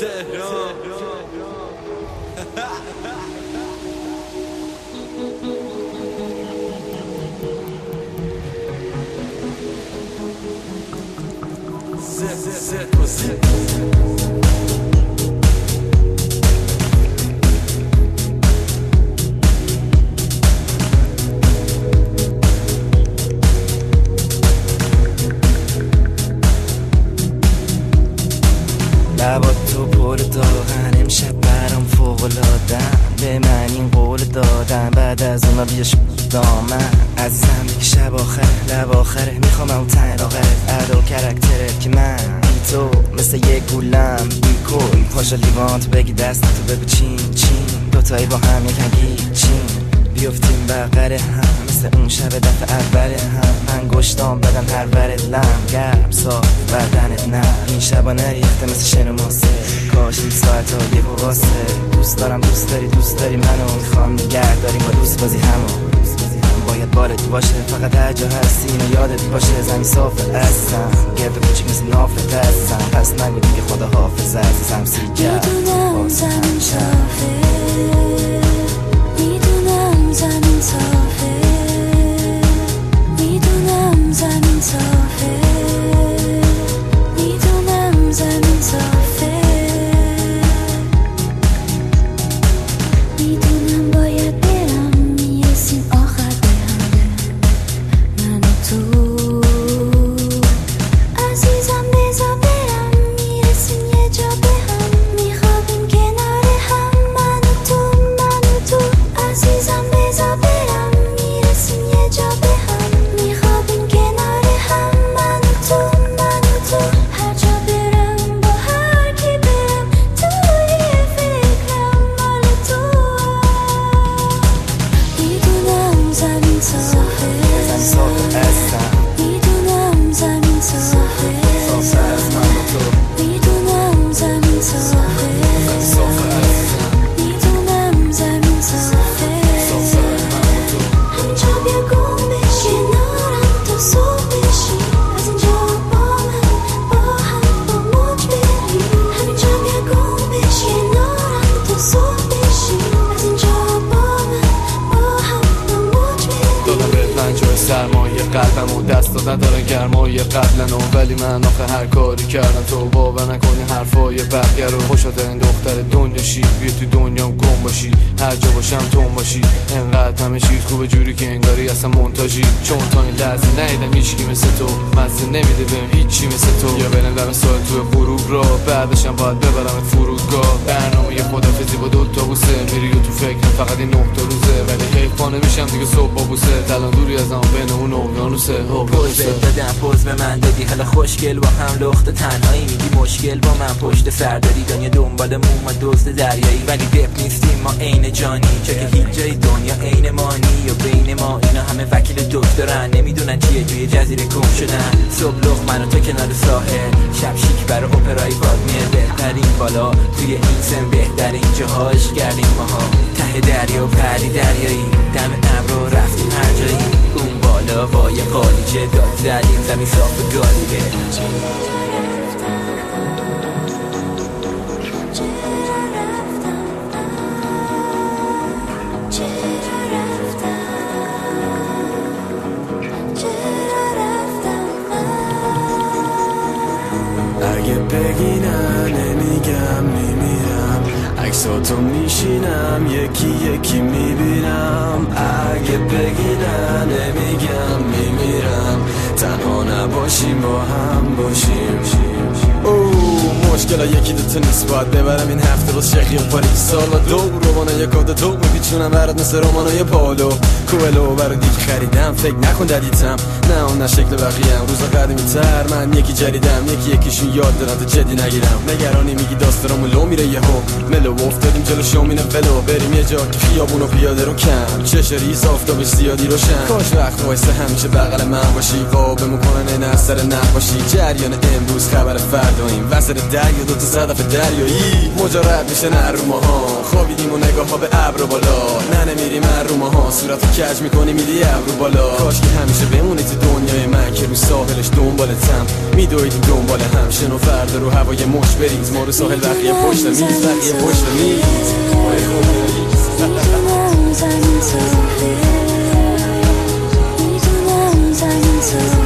تهران لبات تو پر داغن امشب برام فوق‌العاده‌ام به من این قول دادن بعد از اونا بیاش دامن عزیزم دیگه شب آخره لب آخره میخوام اون تن آخرت ادا کرکترت که من بی تو مثل یک گولم بی کل پاشا لیوانت بگی دستتو بگو چین چین دوتایی با هم یکم چین بیفتیم بغل هم مثل اون شب دفعه اول هم انگشتام بدن هر ورد لم گرم صاف بدنت نه این شبا نریخته مثل شن و ماسه کاش این ساعت ها یه واسه دوست دارم دوست داری منو میخوام نگه داریم با دوست بازی همو باید بارت باشه فقط هر جا هستی اینو یادت باشه زمین صافه هستم گرد کوچیک مثل نافت هستم پس نگو دیگه خدا حافظ عزیزم سیگر میدونم زمین صافه میدونم زمین صافه میدونم زمین صافه میدونم زمین صافه میدونم باید برم میرسیم آخر به همه من و تو عزیزم بذار برم میرسیم یه جا به هم میخوابیم کنار هم من و تو عزیزم بذار برم میرسیم یه جا به هم میخوابیم کنار هم من و تو هر جا برم با هر کی برم توی فکرم مال تو میدونم زمین صافه میدونم زمین صافه میدونم زمین صافه میدونم زمین صافه همینجا بیا گم بش کنارم تا صبح بشی از اینجا با هم با موج بری همینجا بیا گم بش کنارم تا صبح بشی از اینجا با هم با موج بری دادم به پنجاه سرمایه قلبم و دست نداره گرمای قبلنو ولی من آخه هر کاری کردم تو باور نکنی حرفای بقیه رو خوشات این دختر دنیا شی بیا تو دنیام گم باشی هر جا باشم تو باشی انقدر همه چیز خوبه جوری که انگاری اصلا مونتاژی چون تا این لحظه ندیدم هیچکی مثل تو مزه نمیده بهم هیچی مثل تو یا برم دم سال تو غروب را بعدشم باید ببرمت فرودگاه برنامه خدافظی با دوتا بوسه میری تو فکرم فقط این 9 روزه ولی حیف پا نمیشم دیگه صبح با بوسه الان دوری از هم بین اون اقیانوسه پوز دادم پوز به من دادی حالا خوشگل با هم لخت تنهایی میگی مشکل با من پشت سر داری دنیا دنبالمون ما دزد دریایی ولی دپ نیستیم ما عین جانی چه که هیچ جای دنیا عین مانی و بین ما اینا همه وکیل دکترن نمیدونن چیه توی جزیره گم شدن صبح لخت من و تو کنار ساحل شب شیک برای اپرای بادمیه بهترین بالا توی این سن بهترین جاهاش کردیم ماها ته دریا پری دریایی دم ابر رفتیم هر جایی اون بالا با یه قالیچه داد زدیم زمین صاف گالیه اگه بگی نه نمیگم میمیرم عکساتو میشینم یکی یکی میبینم اگه بگی نه نمیگم میمیرم تنها نباشیم با هم باشیم مشکل یکی دوتا نیست باید ببرم این هفته باز شقی و پاریس سالا دو روانه یک آده دو میپیچونم برات مثل رومانای پالو کوهلو برای دیگه خریدم فکر نکن ددیتم نه اون نه شکل بقیه‌ام روزا قدیمی تر من یکی جدیدم یکیشون یاد دارن تا جدی نگیرم نگرانی میگی داستانمو لو میره یهو ملو افتادیم جلو شومینه ولو بریم یه جا که خیابونو پیاده رو کم چش ریز آفتابش زیادی روشن کاش وقت وایسه همیشه بغل من باشی قابمون کنن این اثر نقاشی جریان امروز خبر فرداییم وسط یا دوتا صدف دریایی مجرد میشه نروماها خوابیدیم و نگاه ها به ابر بالا نه نمیریم روماها صورتو کج میکنی میدی ابرو بالا کاش که همیشه بمونی تو دنیای من که رو ساحلش دنبالتم میدویدیم دنبال هم شنو فردا رو هوای مش بریز ما رو ساحل بقیه پشت میز بقیه پشت میز میدونم زمین تو